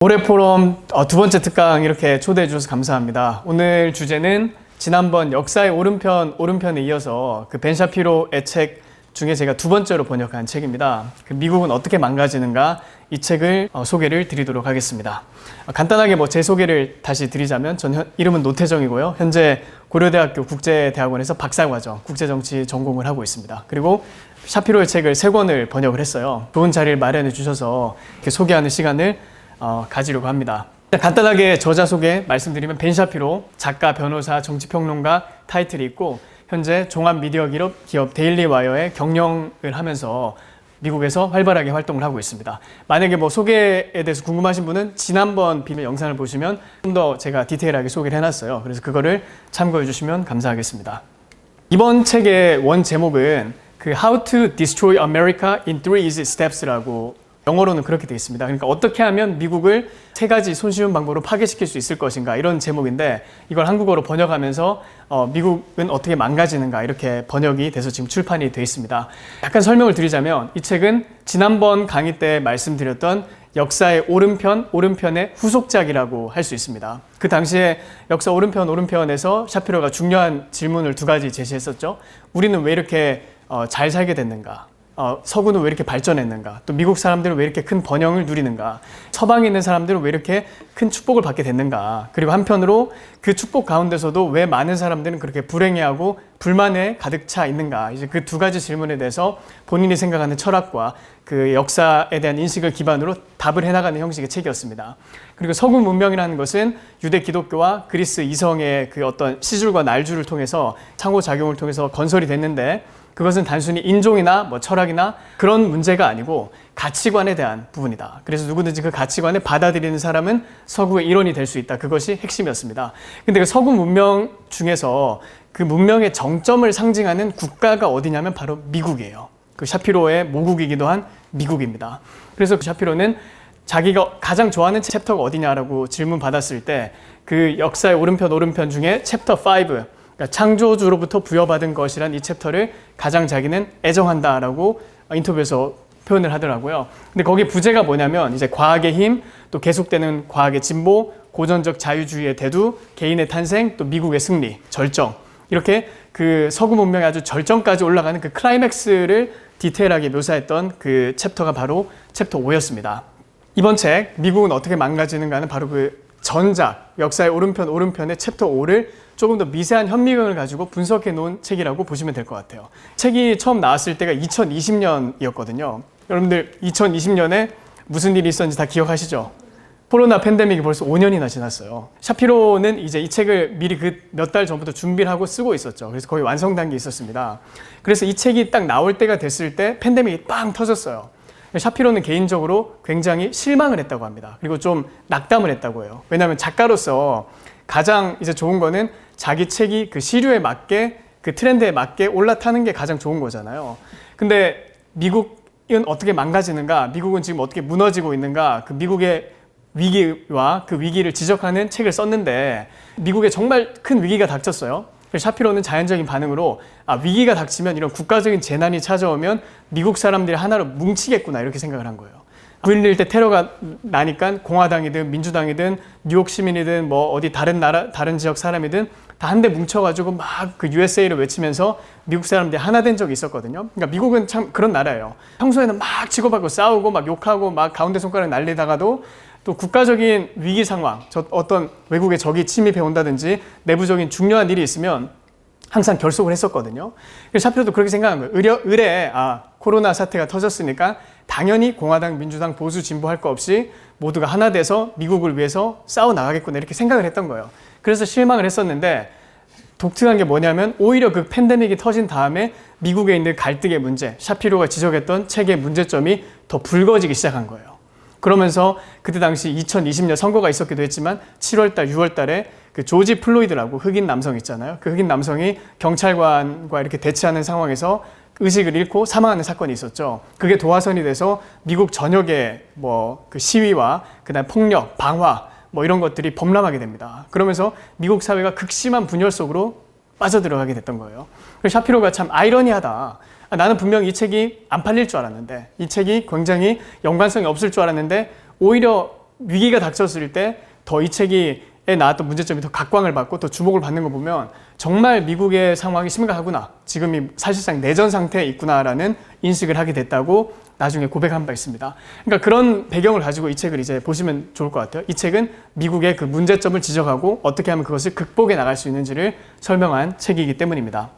올해 포럼 두 번째 특강 이렇게 초대해 주셔서 감사합니다. 오늘 주제는 지난번 역사의 오른편에 이어서 그 벤 샤피로의 책 중에 제가 두 번째로 번역한 책입니다. 그 미국은 어떻게 망가지는가, 이 책을 소개를 드리도록 하겠습니다. 간단하게 제 소개를 다시 드리자면 전 이름은 노태정이고요. 현재 고려대학교 국제대학원에서 박사과정 국제정치 전공을 하고 있습니다. 그리고 샤피로의 책을 3권을 번역을 했어요. 좋은 자리를 마련해 주셔서 이렇게 소개하는 시간을 가지려고 합니다. 간단하게 저자 소개 말씀드리면 벤 샤피로 작가, 변호사, 정치평론가 타이틀이 있고 현재 종합미디어 기업 데일리 와이어에 경영을 하면서 미국에서 활발하게 활동을 하고 있습니다. 만약에 소개에 대해서 궁금하신 분은 지난번 비밀 영상을 보시면 좀 더 제가 디테일하게 소개를 해놨어요. 그래서 그거를 참고해 주시면 감사하겠습니다. 이번 책의 원 제목은 그 How to Destroy America in 3 Easy Steps라고 영어로는 그렇게 되어 있습니다. 그러니까 어떻게 하면 미국을 3가지 손쉬운 방법으로 파괴시킬 수 있을 것인가, 이런 제목인데 이걸 한국어로 번역하면서 미국은 어떻게 망가지는가 이렇게 번역이 돼서 지금 출판이 되어 있습니다. 약간 설명을 드리자면 이 책은 지난번 강의 때 말씀드렸던 역사의 오른편의 후속작이라고 할 수 있습니다. 그 당시에 역사 오른편에서 샤피로가 중요한 질문을 2가지 제시했었죠. 우리는 왜 이렇게 잘 살게 됐는가? 서구는 왜 이렇게 발전했는가? 또 미국 사람들은 왜 이렇게 큰 번영을 누리는가? 서방에 있는 사람들은 왜 이렇게 큰 축복을 받게 됐는가? 그리고 한편으로 그 축복 가운데서도 왜 많은 사람들은 그렇게 불행해하고 불만에 가득 차 있는가? 이제 그 2가지 질문에 대해서 본인이 생각하는 철학과 그 역사에 대한 인식을 기반으로 답을 해나가는 형식의 책이었습니다. 그리고 서구 문명이라는 것은 유대 기독교와 그리스 이성의 그 어떤 시줄과 날줄을 통해서 상호작용을 통해서 건설이 됐는데 그것은 단순히 인종이나 철학이나 그런 문제가 아니고 가치관에 대한 부분이다. 그래서 누구든지 그 가치관을 받아들이는 사람은 서구의 일원이 될 수 있다. 그것이 핵심이었습니다. 근데 그 서구 문명 중에서 그 문명의 정점을 상징하는 국가가 어디냐면 바로 미국이에요. 그 샤피로의 모국이기도 한 미국입니다. 그래서 그 샤피로는 자기가 가장 좋아하는 챕터가 어디냐라고 질문 받았을 때 그 역사의 오른편 중에 챕터 5, 창조주로부터 부여받은 것이란 이 챕터를 가장 자기는 애정한다라고 인터뷰에서 표현을 하더라고요. 근데 거기 부제가 뭐냐면 이제 과학의 힘, 또 계속되는 과학의 진보, 고전적 자유주의의 대두, 개인의 탄생, 또 미국의 승리, 절정, 이렇게 그 서구 문명의 아주 절정까지 올라가는 그 클라이맥스를 디테일하게 묘사했던 그 챕터가 바로 챕터 5였습니다. 이번 책 미국은 어떻게 망가지는가는 바로 그 전작 역사의 오른편의 챕터 5를 조금 더 미세한 현미경을 가지고 분석해 놓은 책이라고 보시면 될 것 같아요. 책이 처음 나왔을 때가 2020년이었거든요. 여러분들 2020년에 무슨 일이 있었는지 다 기억하시죠? 코로나 팬데믹이 벌써 5년이나 지났어요. 샤피로는 이제 이 책을 미리 그 몇 달 전부터 준비를 하고 쓰고 있었죠. 그래서 거의 완성 단계에 있었습니다. 그래서 이 책이 딱 나올 때가 됐을 때 팬데믹이 빵 터졌어요. 샤피로는 개인적으로 굉장히 실망을 했다고 합니다. 그리고 좀 낙담을 했다고 해요. 왜냐하면 작가로서 가장 이제 좋은 거는 자기 책이 그 시류에 맞게, 그 트렌드에 맞게 올라타는 게 가장 좋은 거잖아요. 근데 미국은 어떻게 망가지는가, 미국은 지금 어떻게 무너지고 있는가, 그 미국의 위기와 그 위기를 지적하는 책을 썼는데 미국에 정말 큰 위기가 닥쳤어요. 샤피로는 자연적인 반응으로 위기가 닥치면, 이런 국가적인 재난이 찾아오면 미국 사람들이 하나로 뭉치겠구나, 이렇게 생각을 한 거예요. 9.11 때 테러가 나니까 공화당이든 민주당이든 뉴욕 시민이든 어디 다른 지역 사람이든 다 한데 뭉쳐가지고 막 그 USA를 외치면서 미국 사람들이 하나 된 적이 있었거든요. 그러니까 미국은 참 그런 나라예요. 평소에는 막 치고받고 싸우고 막 욕하고 막 가운데 손가락 날리다가도 또 국가적인 위기 상황, 어떤 외국의 적이 침입해 온다든지 내부적인 중요한 일이 있으면 항상 결속을 했었거든요. 그래서 샤피로도 그렇게 생각한 거예요. 의뢰에 코로나 사태가 터졌으니까 당연히 공화당, 민주당, 보수, 진보 할 거 없이 모두가 하나 돼서 미국을 위해서 싸워 나가겠구나, 이렇게 생각을 했던 거예요. 그래서 실망을 했었는데 독특한 게 뭐냐면 오히려 그 팬데믹이 터진 다음에 미국에 있는 갈등의 문제, 샤피로가 지적했던 책의 문제점이 더 불거지기 시작한 거예요. 그러면서 그때 당시 2020년 선거가 있었기도 했지만 7월달, 6월달에 그 조지 플로이드라고 흑인 남성 있잖아요. 그 흑인 남성이 경찰관과 이렇게 대치하는 상황에서 의식을 잃고 사망하는 사건이 있었죠. 그게 도화선이 돼서 미국 전역의 그 시위와 그다음 폭력, 방화 이런 것들이 범람하게 됩니다. 그러면서 미국 사회가 극심한 분열 속으로 빠져들어가게 됐던 거예요. 그래서 샤피로가 참 아이러니하다. 나는 분명 이 책이 안 팔릴 줄 알았는데, 이 책이 굉장히 연관성이 없을 줄 알았는데 오히려 위기가 닥쳤을 때 더 이 책에 나왔던 문제점이 더 각광을 받고 더 주목을 받는 거 보면 정말 미국의 상황이 심각하구나, 지금이 사실상 내전 상태에 있구나라는 인식을 하게 됐다고 나중에 고백한 바 있습니다. 그러니까 그런 배경을 가지고 이 책을 이제 보시면 좋을 것 같아요. 이 책은 미국의 그 문제점을 지적하고 어떻게 하면 그것을 극복해 나갈 수 있는지를 설명한 책이기 때문입니다.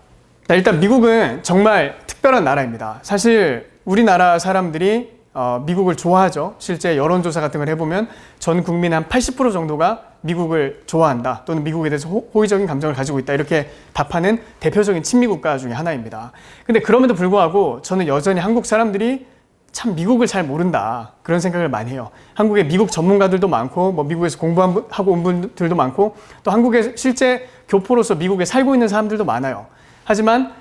자, 일단 미국은 정말 특별한 나라입니다. 사실 우리나라 사람들이 미국을 좋아하죠. 실제 여론조사 같은 걸 해보면 전 국민의 한 80% 정도가 미국을 좋아한다, 또는 미국에 대해서 호의적인 감정을 가지고 있다, 이렇게 답하는 대표적인 친미국가 중에 하나입니다. 근데 그럼에도 불구하고 저는 여전히 한국 사람들이 참 미국을 잘 모른다, 그런 생각을 많이 해요. 한국에 미국 전문가들도 많고, 뭐 미국에서 공부하고 온 분들도 많고, 또 한국에 실제 교포로서 미국에 살고 있는 사람들도 많아요. 하지만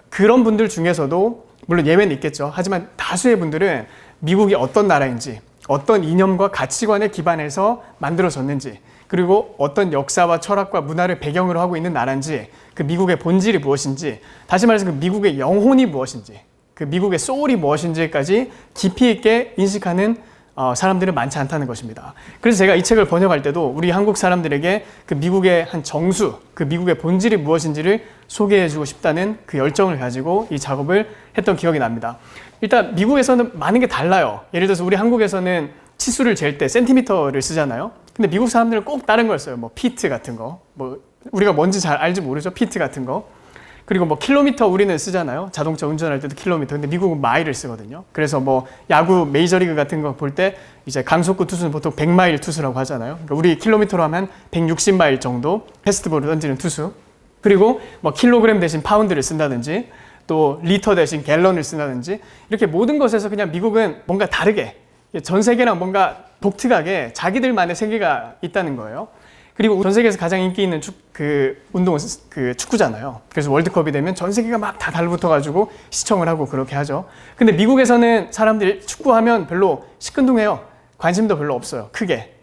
그런 분들 중에서도 물론 예외는 있겠죠. 하지만 다수의 분들은 미국이 어떤 나라인지, 어떤 이념과 가치관에 기반해서 만들어졌는지, 그리고 어떤 역사와 철학과 문화를 배경으로 하고 있는 나라인지, 그 미국의 본질이 무엇인지, 다시 말해서 그 미국의 영혼이 무엇인지, 그 미국의 소울이 무엇인지까지 깊이 있게 인식하는 사람들은 많지 않다는 것입니다. 그래서 제가 이 책을 번역할 때도 우리 한국 사람들에게 그 미국의 한 정수, 그 미국의 본질이 무엇인지를 소개해주고 싶다는 그 열정을 가지고 이 작업을 했던 기억이 납니다. 일단 미국에서는 많은 게 달라요. 예를 들어서 우리 한국에서는 치수를 잴 때 센티미터를 쓰잖아요. 근데 미국 사람들은 꼭 다른 걸 써요. 뭐 피트 같은 거, 뭐 우리가 뭔지 잘 알지 모르죠. 피트 같은 거. 그리고 뭐 킬로미터 우리는 쓰잖아요. 자동차 운전할 때도 킬로미터. 근데 미국은 마일을 쓰거든요. 그래서 뭐 야구 메이저리그 같은 거 볼 때 이제 강속구 투수는 보통 100마일 투수라고 하잖아요. 그러니까 우리 킬로미터로 하면 160마일 정도 패스트볼을 던지는 투수. 그리고 뭐 킬로그램 대신 파운드를 쓴다든지, 또 리터 대신 갤런을 쓴다든지, 이렇게 모든 것에서 그냥 미국은 뭔가 다르게, 전 세계랑 뭔가 독특하게 자기들만의 세계가 있다는 거예요. 그리고 전 세계에서 가장 인기 있는 운동은 축구잖아요. 그래서 월드컵이 되면 전 세계가 막 다 달라붙어가지고 시청을 하고 그렇게 하죠. 근데 미국에서는 사람들이 축구하면 별로 시큰둥해요. 관심도 별로 없어요. 크게.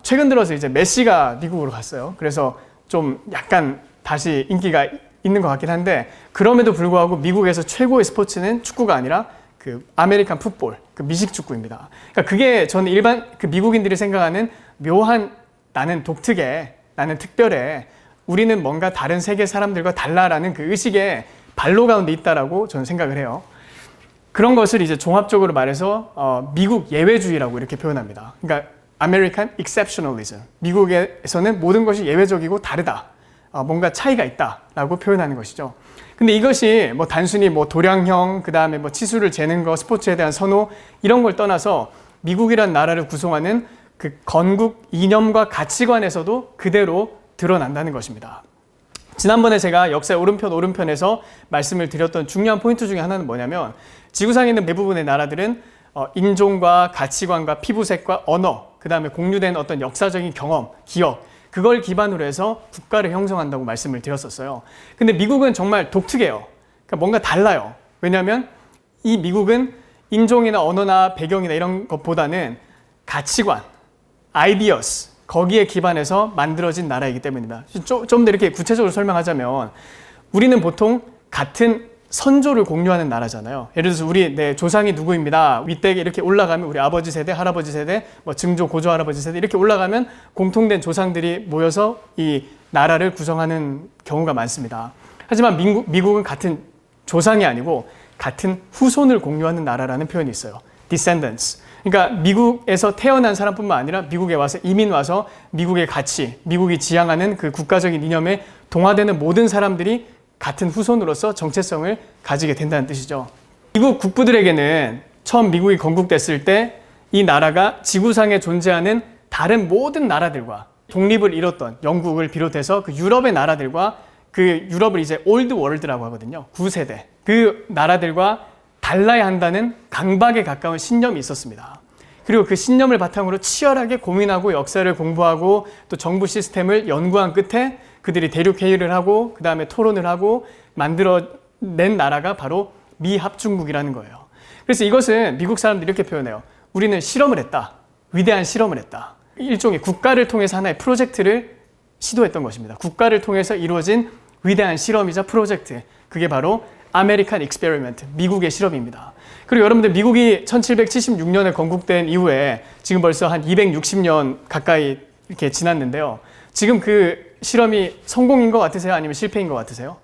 최근 들어서 이제 메시가 미국으로 갔어요. 그래서 좀 약간 다시 인기가 있는 것 같긴 한데, 그럼에도 불구하고 미국에서 최고의 스포츠는 축구가 아니라 그 아메리칸 풋볼, 그 미식 축구입니다. 그러니까 그게 저는 일반 그 미국인들이 생각하는 묘한, 나는 독특해, 나는 특별해, 우리는 뭔가 다른 세계 사람들과 달라라는 그 의식의 발로 가운데 있다라고 저는 생각을 해요. 그런 것을 이제 종합적으로 말해서 미국 예외주의라고 이렇게 표현합니다. 그러니까 American Exceptionalism. 미국에서는 모든 것이 예외적이고 다르다, 뭔가 차이가 있다라고 표현하는 것이죠. 근데 이것이 뭐 단순히 뭐 도량형, 그 다음에 뭐 치수를 재는 거, 스포츠에 대한 선호, 이런 걸 떠나서 미국이란 나라를 구성하는 그 건국 이념과 가치관에서도 그대로 드러난다는 것입니다. 지난번에 제가 역사의 오른편에서 말씀을 드렸던 중요한 포인트 중에 하나는 뭐냐면, 지구상에 있는 대부분의 나라들은 인종과 가치관과 피부색과 언어, 그 다음에 공유된 어떤 역사적인 경험, 기억, 그걸 기반으로 해서 국가를 형성한다고 말씀을 드렸었어요. 근데 미국은 정말 독특해요. 그러니까 뭔가 달라요. 왜냐하면 이 미국은 인종이나 언어나 배경이나 이런 것보다는 가치관, 아이디어스, 거기에 기반해서 만들어진 나라이기 때문입니다. 좀 더 이렇게 구체적으로 설명하자면, 우리는 보통 같은 선조를 공유하는 나라잖아요. 예를 들어서 우리 내 조상이 누구입니다. 윗대에 이렇게 올라가면 우리 아버지 세대, 할아버지 세대, 뭐 증조, 고조 할아버지 세대 이렇게 올라가면 공통된 조상들이 모여서 이 나라를 구성하는 경우가 많습니다. 하지만 미국은 같은 조상이 아니고 같은 후손을 공유하는 나라라는 표현이 있어요. descendants. 그러니까 미국에서 태어난 사람뿐만 아니라 미국에 와서 이민 와서 미국의 가치, 미국이 지향하는 그 국가적인 이념에 동화되는 모든 사람들이 같은 후손으로서 정체성을 가지게 된다는 뜻이죠. 미국 국부들에게는 처음 미국이 건국됐을 때 이 나라가 지구상에 존재하는 다른 모든 나라들과, 독립을 이뤘던 영국을 비롯해서 그 유럽의 나라들과, 그 유럽을 이제 올드 월드라고 하거든요. 9세대. 그 나라들과 달라야 한다는 강박에 가까운 신념이 있었습니다. 그리고 그 신념을 바탕으로 치열하게 고민하고 역사를 공부하고 또 정부 시스템을 연구한 끝에 그들이 대륙회의를 하고 그 다음에 토론을 하고 만들어낸 나라가 바로 미합중국이라는 거예요. 그래서 이것은 미국 사람들이 이렇게 표현해요. 우리는 실험을 했다. 위대한 실험을 했다. 일종의 국가를 통해서 하나의 프로젝트를 시도했던 것입니다. 국가를 통해서 이루어진 위대한 실험이자 프로젝트. 그게 바로 아메리칸 익스페리먼트, 미국의 실험입니다. 그리고 여러분들 미국이 1776년에 건국된 이후에 지금 벌써 한 260년 가까이 이렇게 지났는데요. 지금 그 실험이 성공인 것 같으세요? 아니면 실패인 것 같으세요?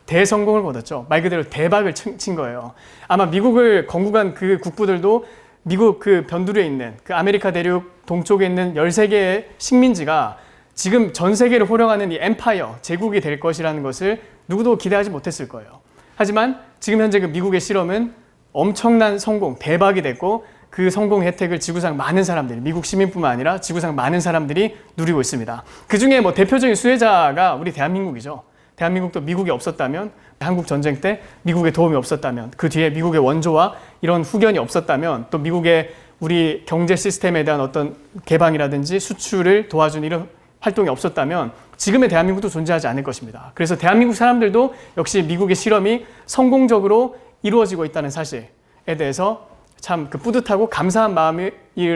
대성공을 거뒀죠. 말 그대로 대박을 친 거예요. 아마 미국을 건국한 그 국부들도 미국 그 변두리에 있는 그 아메리카 대륙 동쪽에 있는 13개의 식민지가 지금 전 세계를 호령하는 이 엠파이어, 제국이 될 것이라는 것을 누구도 기대하지 못했을 거예요. 하지만 지금 현재 그 미국의 실험은 엄청난 성공, 대박이 됐고 그 성공 혜택을 지구상 많은 사람들이, 미국 시민뿐만 아니라 지구상 많은 사람들이 누리고 있습니다. 그 중에 뭐 대표적인 수혜자가 우리 대한민국이죠. 대한민국도 미국이 없었다면, 한국 전쟁 때 미국의 도움이 없었다면, 그 뒤에 미국의 원조와 이런 후견이 없었다면, 또 미국의 우리 경제 시스템에 대한 어떤 개방이라든지 수출을 도와준 이런 활동이 없었다면 지금의 대한민국도 존재하지 않을 것입니다. 그래서 대한민국 사람들도 역시 미국의 실험이 성공적으로 이루어지고 있다는 사실에 대해서 참 그 뿌듯하고 감사한 마음을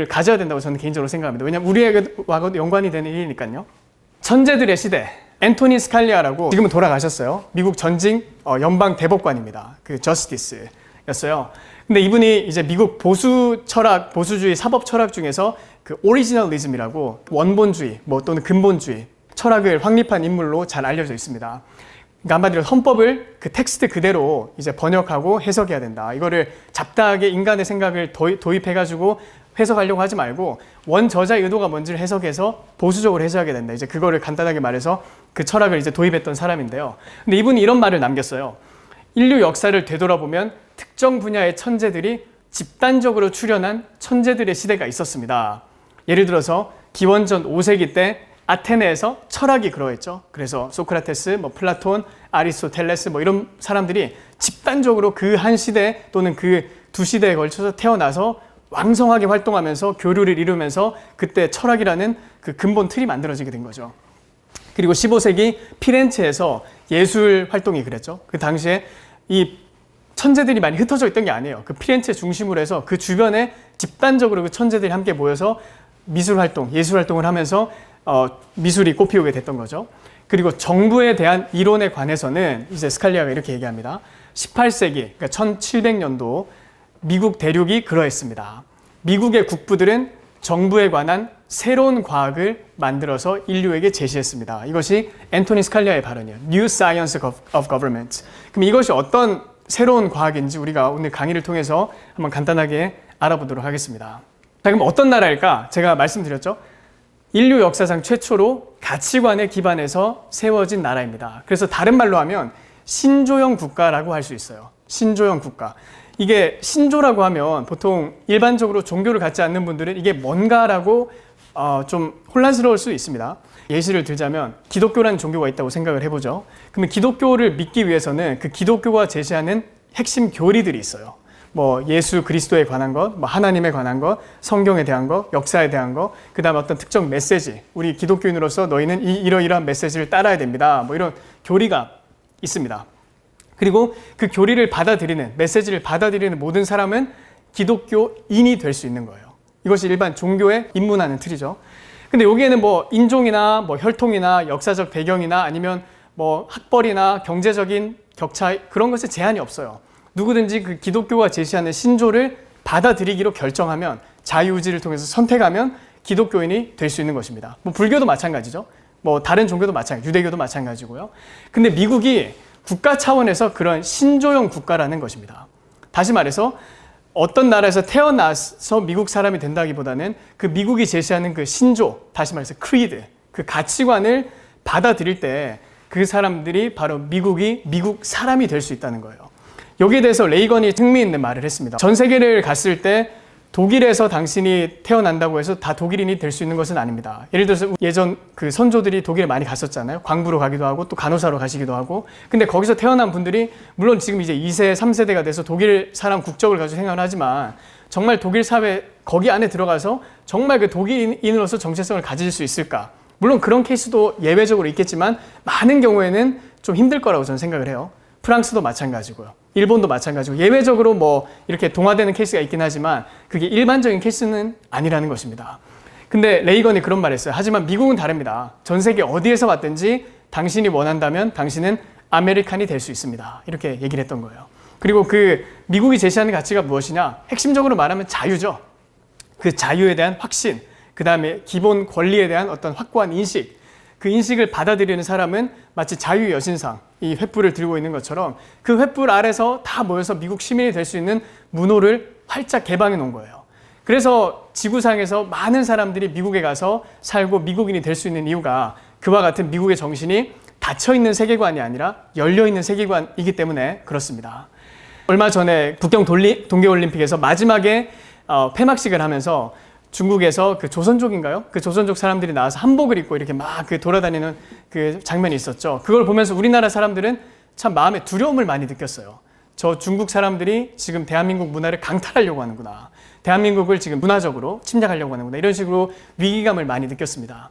가져야 된다고 저는 개인적으로 생각합니다. 왜냐하면 우리에게와도 연관이 되는 일이니까요. 천재들의 시대, 앤토니 스칼리아라고 지금은 돌아가셨어요. 미국 전직 연방 대법관입니다. 그 저스티스였어요. 근데 이분이 이제 미국 보수 철학, 보수주의 사법 철학 중에서 그 오리지널리즘이라고 원본주의, 뭐 또는 근본주의 철학을 확립한 인물로 잘 알려져 있습니다. 그러니까 한마디로 헌법을 그 텍스트 그대로 이제 번역하고 해석해야 된다. 이거를 잡다하게 인간의 생각을 도입해가지고 해석하려고 하지 말고 원 저자의 의도가 뭔지를 해석해서 보수적으로 해석하게 된다. 이제 그거를 간단하게 말해서 그 철학을 이제 도입했던 사람인데요. 근데 이분이 이런 말을 남겼어요. 인류 역사를 되돌아보면 특정 분야의 천재들이 집단적으로 출현한 천재들의 시대가 있었습니다. 예를 들어서 기원전 5세기 때 아테네에서 철학이 그러했죠. 그래서 소크라테스, 뭐 플라톤, 아리스토텔레스 뭐 이런 사람들이 집단적으로 그 한 시대 또는 그 두 시대에 걸쳐서 태어나서 왕성하게 활동하면서 교류를 이루면서 그때 철학이라는 그 근본 틀이 만들어지게 된 거죠. 그리고 15세기 피렌체에서 예술 활동이 그랬죠. 그 당시에 이 천재들이 많이 흩어져 있던 게 아니에요. 그 피렌체 중심으로 해서 그 주변에 집단적으로 그 천재들이 함께 모여서 미술 활동, 예술 활동을 하면서 미술이 꽃피우게 됐던 거죠. 그리고 정부에 대한 이론에 관해서는 이제 스칼리아가 이렇게 얘기합니다. 18세기, 그러니까 1700년도 미국 대륙이 그러했습니다. 미국의 국부들은 정부에 관한 새로운 과학을 만들어서 인류에게 제시했습니다. 이것이 앤토니 스칼리아의 발언이에요. New Science of Government. 그럼 이것이 어떤 새로운 과학인지 우리가 오늘 강의를 통해서 한번 간단하게 알아보도록 하겠습니다. 자, 그럼 어떤 나라일까? 제가 말씀드렸죠. 인류 역사상 최초로 가치관에 기반해서 세워진 나라입니다. 그래서 다른 말로 하면 신조형 국가라고 할 수 있어요. 신조형 국가. 이게 신조라고 하면 보통 일반적으로 종교를 갖지 않는 분들은 이게 뭔가라고 좀 혼란스러울 수 있습니다. 예시를 들자면 기독교라는 종교가 있다고 생각을 해보죠. 그러면 기독교를 믿기 위해서는 그 기독교가 제시하는 핵심 교리들이 있어요. 뭐 예수 그리스도에 관한 것, 뭐 하나님에 관한 것, 성경에 대한 것, 역사에 대한 것, 그 다음 어떤 특정 메시지, 우리 기독교인으로서 너희는 이러이러한 메시지를 따라야 됩니다. 뭐 이런 교리가 있습니다. 그리고 그 교리를 받아들이는, 메시지를 받아들이는 모든 사람은 기독교인이 될 수 있는 거예요. 이것이 일반 종교에 입문하는 틀이죠. 근데 여기에는 뭐 인종이나 뭐 혈통이나 역사적 배경이나 아니면 뭐 학벌이나 경제적인 격차 그런 것에 제한이 없어요. 누구든지 그 기독교가 제시하는 신조를 받아들이기로 결정하면 자유의지를 통해서 선택하면 기독교인이 될 수 있는 것입니다. 뭐 불교도 마찬가지죠. 뭐 다른 종교도 마찬가지, 유대교도 마찬가지고요. 근데 미국이 국가 차원에서 그런 신조형 국가라는 것입니다. 다시 말해서 어떤 나라에서 태어나서 미국 사람이 된다기보다는 그 미국이 제시하는 그 신조, 다시 말해서 creed, 그 가치관을 받아들일 때 그 사람들이 바로 미국 사람이 될 수 있다는 거예요. 여기에 대해서 레이건이 흥미있는 말을 했습니다. 전 세계를 갔을 때 독일에서 당신이 태어난다고 해서 다 독일인이 될 수 있는 것은 아닙니다. 예를 들어서 예전 그 선조들이 독일에 많이 갔었잖아요. 광부로 가기도 하고 또 간호사로 가시기도 하고. 근데 거기서 태어난 분들이 물론 지금 이제 2세, 3세대가 돼서 독일 사람 국적을 가지고 생각을 하지만 정말 독일 사회 거기 안에 들어가서 정말 그 독일인으로서 정체성을 가질 수 있을까? 물론 그런 케이스도 예외적으로 있겠지만 많은 경우에는 좀 힘들 거라고 저는 생각을 해요. 프랑스도 마찬가지고요. 일본도 마찬가지고 예외적으로 뭐 이렇게 동화되는 케이스가 있긴 하지만 그게 일반적인 케이스는 아니라는 것입니다. 근데 레이건이 그런 말을 했어요. 하지만 미국은 다릅니다. 전 세계 어디에서 왔든지 당신이 원한다면 당신은 아메리칸이 될 수 있습니다. 이렇게 얘기를 했던 거예요. 그리고 그 미국이 제시하는 가치가 무엇이냐? 핵심적으로 말하면 자유죠. 그 자유에 대한 확신, 그 다음에 기본 권리에 대한 어떤 확고한 인식, 그 인식을 받아들이는 사람은 마치 자유의 여신상, 이 횃불을 들고 있는 것처럼 그 횃불 아래서 다 모여서 미국 시민이 될 수 있는 문호를 활짝 개방해 놓은 거예요. 그래서 지구상에서 많은 사람들이 미국에 가서 살고 미국인이 될 수 있는 이유가 그와 같은 미국의 정신이 닫혀있는 세계관이 아니라 열려있는 세계관이기 때문에 그렇습니다. 얼마 전에 북경 동계올림픽에서 마지막에 폐막식을 하면서 중국에서 그 조선족인가요? 그 조선족 사람들이 나와서 한복을 입고 이렇게 막 그 돌아다니는 그 장면이 있었죠. 그걸 보면서 우리나라 사람들은 참 마음에 두려움을 많이 느꼈어요. 저 중국 사람들이 지금 대한민국 문화를 강탈하려고 하는구나. 대한민국을 지금 문화적으로 침략하려고 하는구나. 이런 식으로 위기감을 많이 느꼈습니다.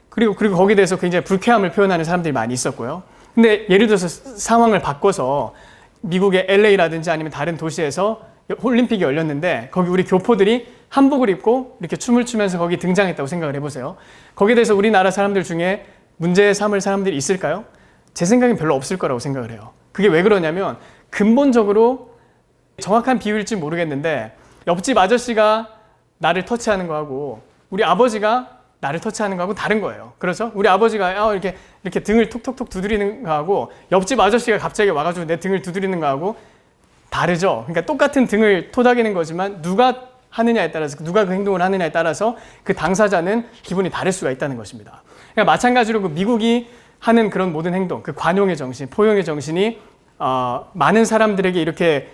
그리고 거기에 대해서 굉장히 불쾌함을 표현하는 사람들이 많이 있었고요. 근데 예를 들어서 상황을 바꿔서 미국의 LA라든지 아니면 다른 도시에서 올림픽이 열렸는데 거기 우리 교포들이 한복을 입고 이렇게 춤을 추면서 거기 등장했다고 생각을 해보세요. 거기에 대해서 우리나라 사람들 중에 문제 삼을 사람들이 있을까요? 제 생각엔 별로 없을 거라고 생각을 해요. 그게 왜 그러냐면 근본적으로 정확한 비유일지 모르겠는데 옆집 아저씨가 나를 터치하는 거하고 우리 아버지가 나를 터치하는 거하고 다른 거예요. 그렇죠? 우리 아버지가 이렇게 등을 톡톡톡 두드리는 거하고 옆집 아저씨가 갑자기 와가지고 내 등을 두드리는 거하고 다르죠? 그러니까 똑같은 등을 토닥이는 거지만 누가 하느냐에 따라서, 누가 그 행동을 하느냐에 따라서 그 당사자는 기분이 다를 수가 있다는 것입니다. 그러니까 마찬가지로 그 미국이 하는 그런 모든 행동, 그 관용의 정신, 포용의 정신이 많은 사람들에게 이렇게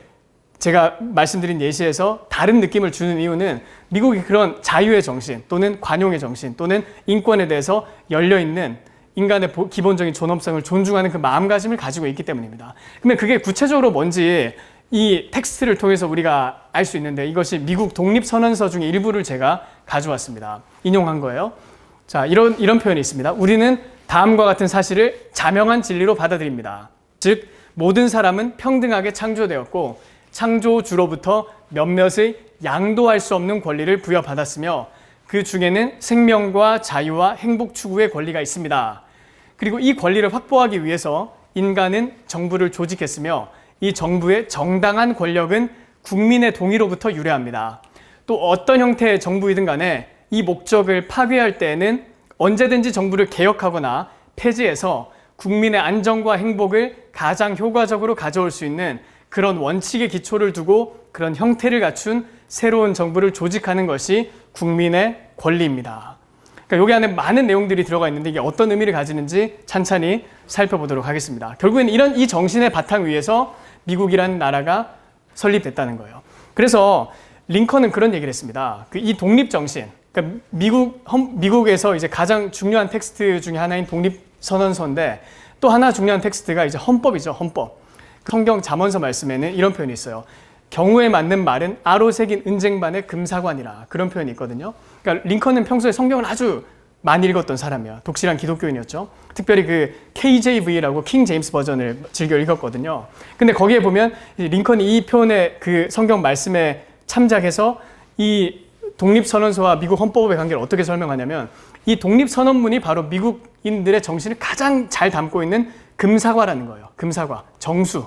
제가 말씀드린 예시에서 다른 느낌을 주는 이유는 미국이 그런 자유의 정신 또는 관용의 정신 또는 인권에 대해서 열려있는 인간의 기본적인 존엄성을 존중하는 그 마음가짐을 가지고 있기 때문입니다. 근데 그게 구체적으로 뭔지 이 텍스트를 통해서 우리가 알 수 있는데 이것이 미국 독립선언서 중에 일부를 제가 가져왔습니다. 인용한 거예요. 자, 이런 표현이 있습니다. 우리는 다음과 같은 사실을 자명한 진리로 받아들입니다. 즉, 모든 사람은 평등하게 창조되었고 창조주로부터 몇몇의 양도할 수 없는 권리를 부여받았으며 그 중에는 생명과 자유와 행복 추구의 권리가 있습니다. 그리고 이 권리를 확보하기 위해서 인간은 정부를 조직했으며 이 정부의 정당한 권력은 국민의 동의로부터 유래합니다. 또 어떤 형태의 정부이든 간에 이 목적을 파괴할 때에는 언제든지 정부를 개혁하거나 폐지해서 국민의 안정과 행복을 가장 효과적으로 가져올 수 있는 그런 원칙의 기초를 두고 그런 형태를 갖춘 새로운 정부를 조직하는 것이 국민의 권리입니다. 그러니까 여기 안에 많은 내용들이 들어가 있는데 이게 어떤 의미를 가지는지 찬찬히 살펴보도록 하겠습니다. 결국에는 이 정신의 바탕 위에서 미국이라는 나라가 설립됐다는 거예요. 그래서 링컨은 그런 얘기를 했습니다. 이 독립 정신, 그러니까 미국에서 이제 가장 중요한 텍스트 중에 하나인 독립선언서인데 또 하나 중요한 텍스트가 이제 헌법이죠. 헌법. 성경 잠언서 말씀에는 이런 표현이 있어요. 경우에 맞는 말은 아로 새긴 은쟁반의 금사관이라 그런 표현이 있거든요. 그러니까 링컨은 평소에 성경을 아주 많이 읽었던 사람이야. 독실한 기독교인이었죠. 특별히 그 KJV라고 킹 제임스 버전을 즐겨 읽었거든요. 근데 거기에 보면 링컨이 이 표현의 그 성경 말씀에 참작해서 이 독립선언서와 미국 헌법의 관계를 어떻게 설명하냐면 이 독립선언문이 바로 미국인들의 정신을 가장 잘 담고 있는 금사과라는 거예요. 금사과, 정수.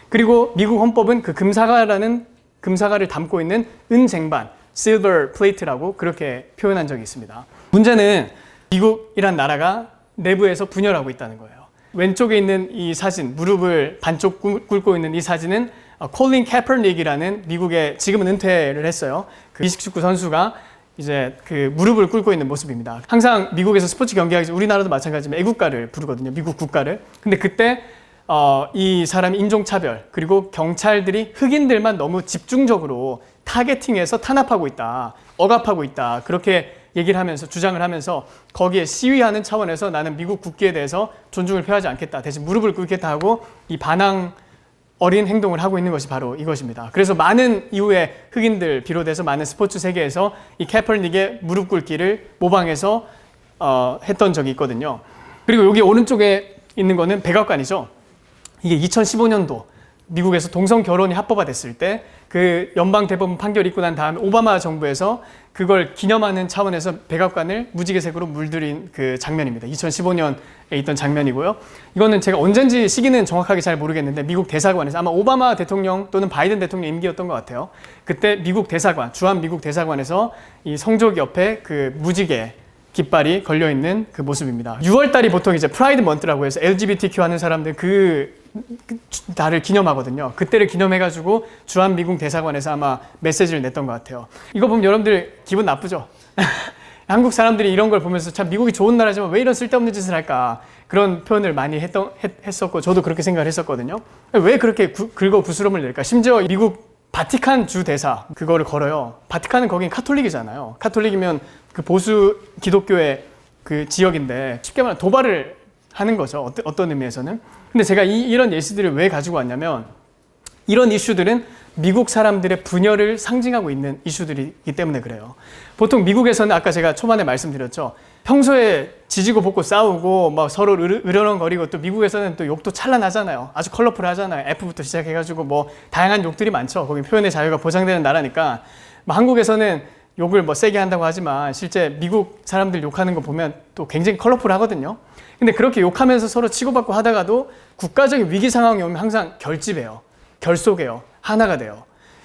그리고 미국 헌법은 그 금사과를 담고 있는 은쟁반, silver plate라고 그렇게 표현한 적이 있습니다. 문제는 미국이란 나라가 내부에서 분열하고 있다는 거예요. 왼쪽에 있는 이 사진, 무릎을 반쪽 꿇고 있는 이 사진은 콜린 캐퍼닉이라는 미국의 지금은 은퇴를 했어요. 그 미식축구 선수가 이제 그 무릎을 꿇고 있는 모습입니다. 항상 미국에서 스포츠 경기하기 전에 우리나라도 마찬가지지만 애국가를 부르거든요. 미국 국가를. 근데 그때 이 사람이 인종차별 그리고 경찰들이 흑인들만 너무 집중적으로 타겟팅해서 탄압하고 있다. 억압하고 있다. 그렇게 얘기를 하면서 주장을 하면서 거기에 시위하는 차원에서 나는 미국 국기에 대해서 존중을 표하지 않겠다. 대신 무릎을 꿇겠다 하고 이 반항 어린 행동을 하고 있는 것이 바로 이것입니다. 그래서 많은 이후에 흑인들 비롯해서 많은 스포츠 세계에서 이 캐퍼닉의 무릎 꿇기를 모방해서 했던 적이 있거든요. 그리고 여기 오른쪽에 있는 거는 백악관이죠. 이게 2015년도 미국에서 동성 결혼이 합법화됐을 때 그 연방 대법원 판결이 있고 난 다음에 오바마 정부에서 그걸 기념하는 차원에서 백악관을 무지개색으로 물들인 그 장면입니다. 2015년에 있던 장면이고요. 이거는 제가 언젠지 시기는 정확하게 잘 모르겠는데 미국 대사관에서 아마 오바마 대통령 또는 바이든 대통령 임기였던 것 같아요. 그때 미국 대사관, 주한 미국 대사관에서 이 성조기 옆에 그 무지개 깃발이 걸려있는 그 모습입니다. 6월달이 보통 이제 프라이드 먼트라고 해서 LGBTQ 하는 사람들 그 달을 기념하거든요. 그때를 기념해가지고 주한 미국 대사관에서 아마 메시지를 냈던 것 같아요. 이거 보면 여러분들 기분 나쁘죠? 한국 사람들이 이런 걸 보면서 참 미국이 좋은 나라지만 왜 이런 쓸데없는 짓을 할까? 그런 표현을 많이 했었고 저도 그렇게 생각을 했었거든요. 왜 그렇게 긁어 부스럼을 낼까? 심지어 미국 바티칸 주 대사 그거를 걸어요. 바티칸은 거긴 카톨릭이잖아요. 카톨릭이면 그 보수 기독교의 그 지역인데 쉽게 말하면 도발을 하는 거죠. 어떤 의미에서는. 근데 제가 이런 예시들을 왜 가지고 왔냐면 이런 이슈들은 미국 사람들의 분열을 상징하고 있는 이슈들이기 때문에 그래요. 보통 미국에서는 아까 제가 초반에 말씀드렸죠. 평소에 지지고 볶고 싸우고 막 서로 으르렁거리고 또 미국에서는 또 욕도 찬란하잖아요. 아주 컬러풀하잖아요. F부터 시작해가지고 뭐 다양한 욕들이 많죠. 거기 표현의 자유가 보장되는 나라니까. 한국에서는 욕을 뭐 세게 한다고 하지만 실제 미국 사람들 욕하는 거 보면 또 굉장히 컬러풀하거든요. 근데 그렇게 욕하면서 서로 치고받고 하다가도 국가적인 위기 상황이 오면 항상 결집해요. 결속해요. 하나가 돼요.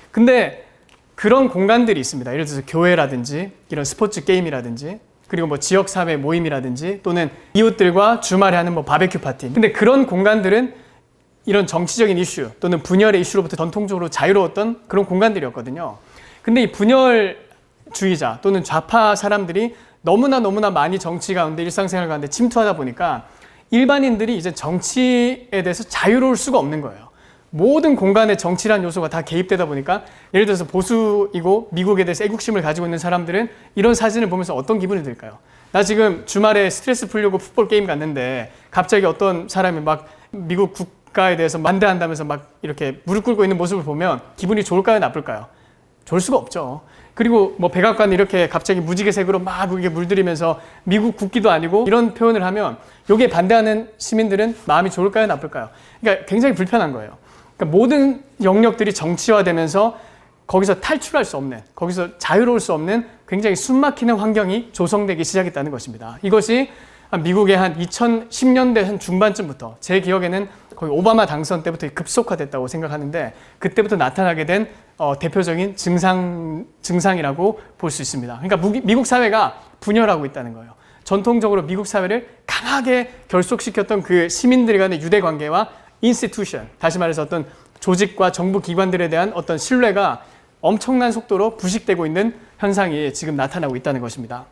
근데 그런 공간들이 있습니다. 예를 들어서 교회라든지 이런 스포츠 게임이라든지 그리고 뭐 지역사회 모임이라든지 또는 이웃들과 주말에 하는 뭐 바베큐 파티. 근데 그런 공간들은 이런 정치적인 이슈 또는 분열의 이슈로부터 전통적으로 자유로웠던 그런 공간들이었거든요. 근데 이 분열주의자 또는 좌파 사람들이 너무나 많이 정치 가운데 일상생활 가운데 침투하다 보니까 일반인들이 이제 정치에 대해서 자유로울 수가 없는 거예요. 모든 공간에 정치란 요소가 다 개입되다 보니까 예를 들어서 보수이고 미국에 대해서 애국심을 가지고 있는 사람들은 이런 사진을 보면서 어떤 기분이 들까요? 나 지금 주말에 스트레스 풀려고 풋볼 게임 갔는데 갑자기 어떤 사람이 막 미국 국가에 대해서 반대한다면서 막 이렇게 무릎 꿇고 있는 모습을 보면 기분이 좋을까요? 나쁠까요? 좋을 수가 없죠. 그리고 뭐 백악관 이렇게 갑자기 무지개색으로 막 그게 물들이면서 미국 국기도 아니고 이런 표현을 하면 여기에 반대하는 시민들은 마음이 좋을까요? 나쁠까요? 그러니까 굉장히 불편한 거예요. 그러니까 모든 영역들이 정치화되면서 거기서 탈출할 수 없는, 거기서 자유로울 수 없는 굉장히 숨막히는 환경이 조성되기 시작했다는 것입니다. 이것이 미국의 한 2010년대 한 중반쯤부터 제 기억에는 거의 오바마 당선 때부터 급속화됐다고 생각하는데 그때부터 나타나게 된 대표적인 증상이라고 볼 수 있습니다. 그러니까 미국 사회가 분열하고 있다는 거예요. 전통적으로 미국 사회를 강하게 결속시켰던 그 시민들 간의 유대관계와 institution, 다시 말해서 어떤 조직과 정부 기관들에 대한 어떤 신뢰가 엄청난 속도로 부식되고 있는 현상이 지금 나타나고 있다는 것입니다.